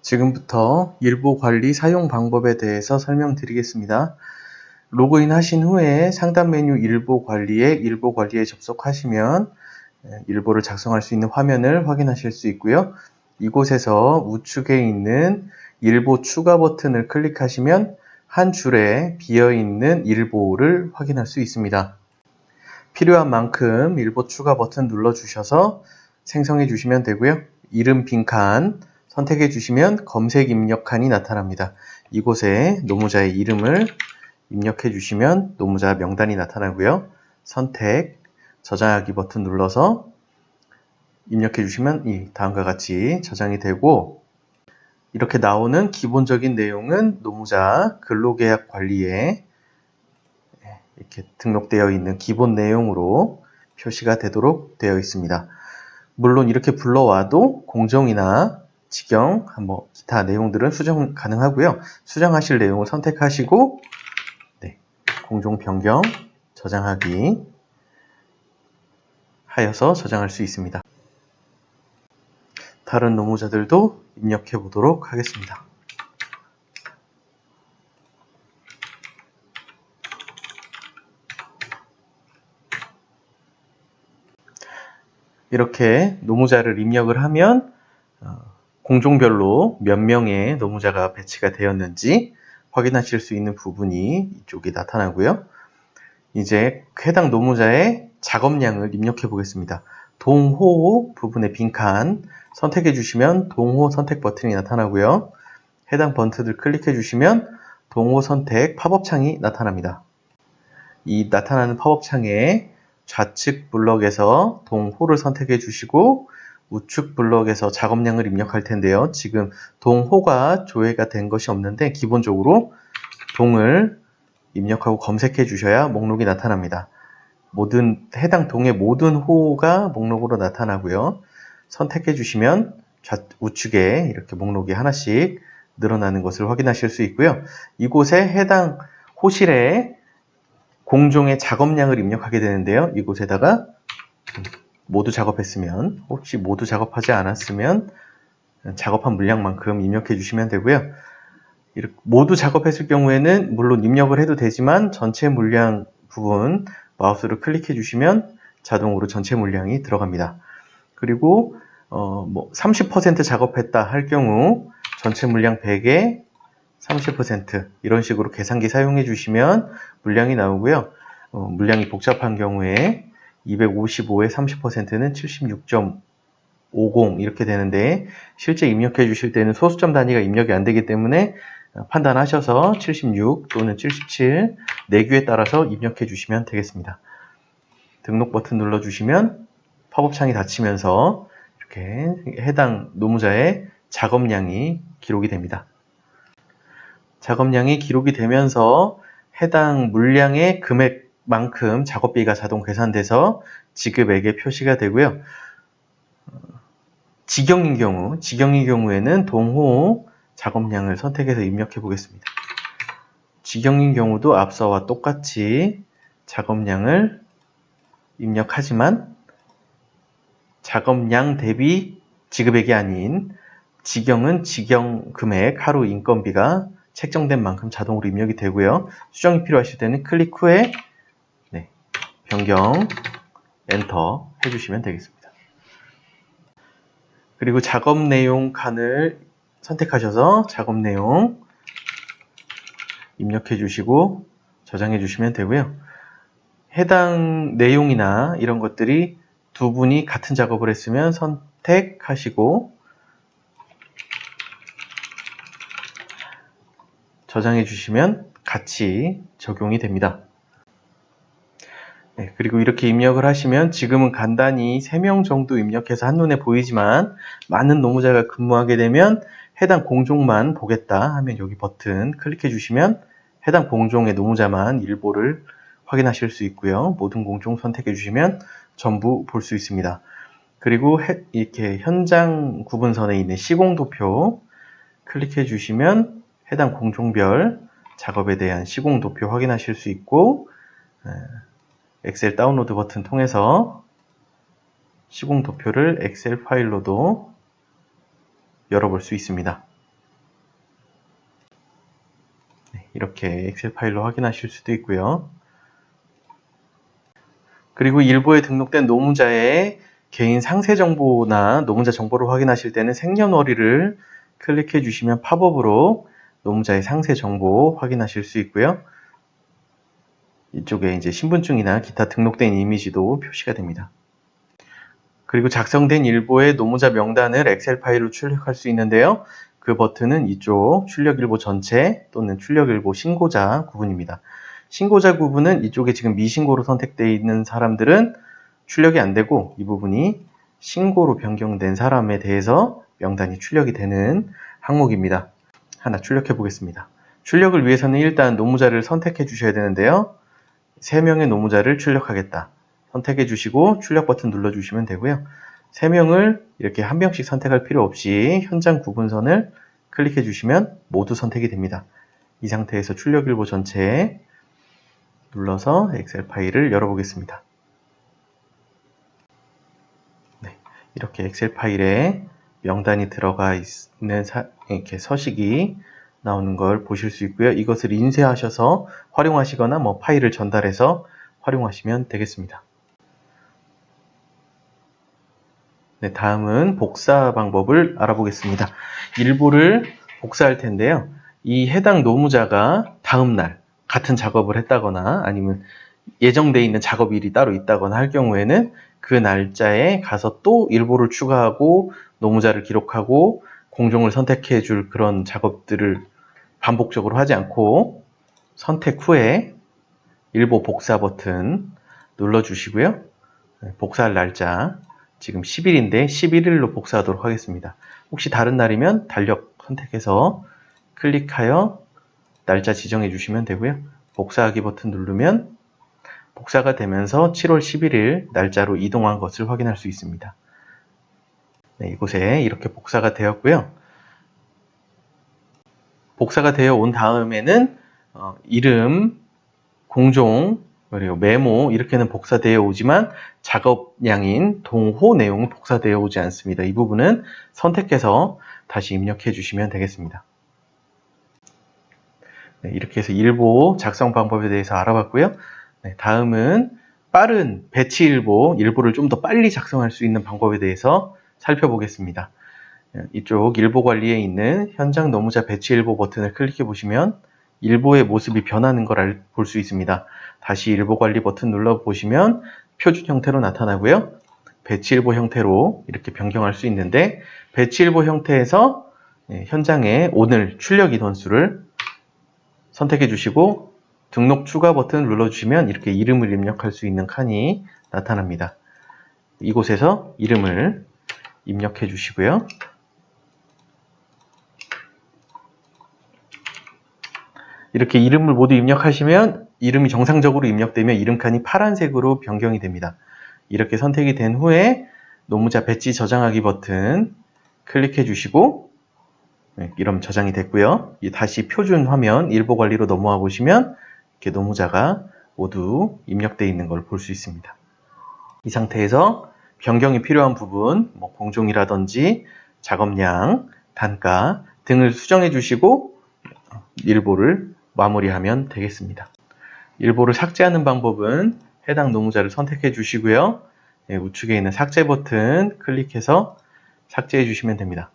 지금부터 일보 관리 사용 방법에 대해서 설명드리겠습니다. 로그인 하신 후에 상단 메뉴 일보 관리에 접속하시면 일보를 작성할 수 있는 화면을 확인하실 수 있고요. 이곳에서 우측에 있는 일보 추가 버튼을 클릭하시면 한 줄에 비어있는 일보를 확인할 수 있습니다. 필요한 만큼 일보 추가 버튼 눌러주셔서 생성해 주시면 되고요. 이름 빈칸 선택해 주시면 검색 입력 칸이 나타납니다. 이곳에 노무자의 이름을 입력해 주시면 노무자 명단이 나타나고요. 선택, 저장하기 버튼 눌러서 입력해 주시면 다음과 같이 저장이 되고, 이렇게 나오는 기본적인 내용은 노무자 근로계약 관리에 이렇게 등록되어 있는 기본 내용으로 표시가 되도록 되어 있습니다. 물론 이렇게 불러와도 공정이나 직영, 기타 내용들은 수정 가능하고요. 수정하실 내용을 선택하시고 공정 변경, 저장하기 하여서 저장할 수 있습니다. 다른 노무자들도 입력해 보도록 하겠습니다. 이렇게 노무자를 입력을 하면 공종별로 몇 명의 노무자가 배치가 되었는지 확인하실 수 있는 부분이 이쪽에 나타나고요. 이제 해당 노무자의 작업량을 입력해 보겠습니다. 동호 부분의 빈칸 선택해 주시면 동호 선택 버튼이 나타나고요. 해당 버튼을 클릭해 주시면 동호 선택 팝업 창이 나타납니다. 이 나타나는 팝업 창에 좌측 블럭에서 동호를 선택해 주시고 우측 블럭에서 작업량을 입력할 텐데요. 지금 동호가 조회가 된 것이 없는데 기본적으로 동을 입력하고 검색해 주셔야 목록이 나타납니다. 해당 동의 모든 호가 목록으로 나타나고요. 선택해 주시면 우측에 이렇게 목록이 하나씩 늘어나는 것을 확인하실 수 있고요. 이곳에 해당 호실에 공종의 작업량을 입력하게 되는데요. 이곳에다가 모두 작업했으면, 혹시 모두 작업하지 않았으면 작업한 물량만큼 입력해 주시면 되고요. 이렇게 모두 작업했을 경우에는 물론 입력을 해도 되지만 전체 물량 부분 마우스를 클릭해 주시면 자동으로 전체 물량이 들어갑니다. 그리고 30% 작업했다 할 경우 전체 물량 100에 30% 이런 식으로 계산기 사용해 주시면 물량이 나오고요. 물량이 복잡한 경우에 255의 30%는 76.50 이렇게 되는데, 실제 입력해 주실 때는 소수점 단위가 입력이 안 되기 때문에 판단하셔서 76 또는 77 내규에 따라서 입력해 주시면 되겠습니다. 등록 버튼 눌러주시면 팝업 창이 닫히면서 이렇게 해당 노무자의 작업량이 기록이 됩니다. 작업량이 기록이 되면서 해당 물량의 금액만큼 작업비가 자동 계산돼서 지급액에 표시가 되고요. 직영인 경우에는 동호 작업량을 선택해서 입력해 보겠습니다. 직영인 경우도 앞서와 똑같이 작업량을 입력하지만 작업량 대비 지급액이 아닌 직영은 직영 금액, 하루 인건비가 책정된 만큼 자동으로 입력이 되고요. 수정이 필요하실 때는 클릭 후에 변경, 엔터 해주시면 되겠습니다. 그리고 작업 내용 칸을 선택하셔서 작업 내용 입력해 주시고 저장해 주시면 되고요. 해당 내용이나 이런 것들이 두 분이 같은 작업을 했으면 선택하시고 저장해 주시면 같이 적용이 됩니다. 그리고 이렇게 입력을 하시면 지금은 간단히 3명 정도 입력해서 한눈에 보이지만 많은 노무자가 근무하게 되면 해당 공종만 보겠다 하면 여기 버튼 클릭해 주시면 해당 공종의 노무자만 일보를 확인하실 수 있고요. 모든 공종 선택해 주시면 전부 볼 수 있습니다. 그리고 이렇게 현장 구분선에 있는 시공도표 클릭해 주시면 해당 공종별 작업에 대한 시공도표 확인하실 수 있고, 엑셀 다운로드 버튼 통해서 시공도표를 엑셀 파일로도 열어볼 수 있습니다. 이렇게 엑셀 파일로 확인하실 수도 있고요. 그리고 일부에 등록된 노무자의 개인 상세 정보나 노무자 정보를 확인하실 때는 생년월일을 클릭해 주시면 팝업으로 노무자의 상세 정보 확인하실 수 있고요. 이쪽에 이제 신분증이나 기타 등록된 이미지도 표시가 됩니다. 그리고 작성된 일보의 노무자 명단을 엑셀 파일로 출력할 수 있는데요. 그 버튼은 이쪽 출력일보 전체 또는 출력일보 신고자 구분입니다. 신고자 구분은 이쪽에 지금 미신고로 선택되어 있는 사람들은 출력이 안 되고 이 부분이 신고로 변경된 사람에 대해서 명단이 출력이 되는 항목입니다. 하나 출력해 보겠습니다. 출력을 위해서는 일단 노무자를 선택해 주셔야 되는데요. 3명의 노무자를 출력하겠다. 선택해 주시고 출력 버튼 눌러 주시면 되고요. 3명을 이렇게 한 명씩 선택할 필요 없이 현장 구분선을 클릭해 주시면 모두 선택이 됩니다. 이 상태에서 출력일보 전체에 눌러서 엑셀 파일을 열어보겠습니다. 네, 이렇게 엑셀 파일에 명단이 들어가 있는 이렇게 서식이 나오는 걸 보실 수 있고요. 이것을 인쇄하셔서 활용하시거나 파일을 전달해서 활용하시면 되겠습니다. 네, 다음은 복사 방법을 알아보겠습니다. 일부를 복사할 텐데요. 이 해당 노무자가 다음날 같은 작업을 했다거나 아니면 예정되어 있는 작업일이 따로 있다거나 할 경우에는 그 날짜에 가서 또 일보를 추가하고 노무자를 기록하고 공종을 선택해 줄 그런 작업들을 반복적으로 하지 않고 선택 후에 일보 복사 버튼 눌러주시고요. 복사할 날짜 지금 10일인데 11일로 복사하도록 하겠습니다. 혹시 다른 날이면 달력 선택해서 클릭하여 날짜 지정해 주시면 되고요. 복사하기 버튼 누르면 복사가 되면서 7월 11일 날짜로 이동한 것을 확인할 수 있습니다. 네, 이곳에 이렇게 복사가 되었고요. 복사가 되어 온 다음에는 이름, 공종, 그리고 메모 이렇게는 복사되어 오지만 작업량인 동호 내용은 복사되어 오지 않습니다. 이 부분은 선택해서 다시 입력해 주시면 되겠습니다. 네, 이렇게 해서 일보 작성 방법에 대해서 알아봤고요. 네, 다음은 빠른 배치 일보를 좀 더 빨리 작성할 수 있는 방법에 대해서 살펴보겠습니다. 이쪽 일보 관리에 있는 현장 노무자 배치 일보 버튼을 클릭해 보시면 일보의 모습이 변하는 걸 볼 수 있습니다. 다시 일보 관리 버튼 눌러 보시면 표준 형태로 나타나고요. 배치 일보 형태로 이렇게 변경할 수 있는데 배치 일보 형태에서 현장에 오늘 출력 인원수를 선택해 주시고 등록 추가 버튼을 눌러주시면 이렇게 이름을 입력할 수 있는 칸이 나타납니다. 이곳에서 이름을 입력해 주시고요. 이렇게 이름을 모두 입력하시면 이름이 정상적으로 입력되면 이름 칸이 파란색으로 변경이 됩니다. 이렇게 선택이 된 후에 노무자 배치 저장하기 버튼 클릭해 주시고 이름 저장이 됐고요. 다시 표준 화면 일보 관리로 넘어와 보시면 이렇게 노무자가 모두 입력되어 있는 걸 볼 수 있습니다. 이 상태에서 변경이 필요한 부분, 공종이라든지 작업량, 단가 등을 수정해 주시고 일보를 마무리하면 되겠습니다. 일보를 삭제하는 방법은 해당 노무자를 선택해 주시고요. 우측에 있는 삭제 버튼 클릭해서 삭제해 주시면 됩니다.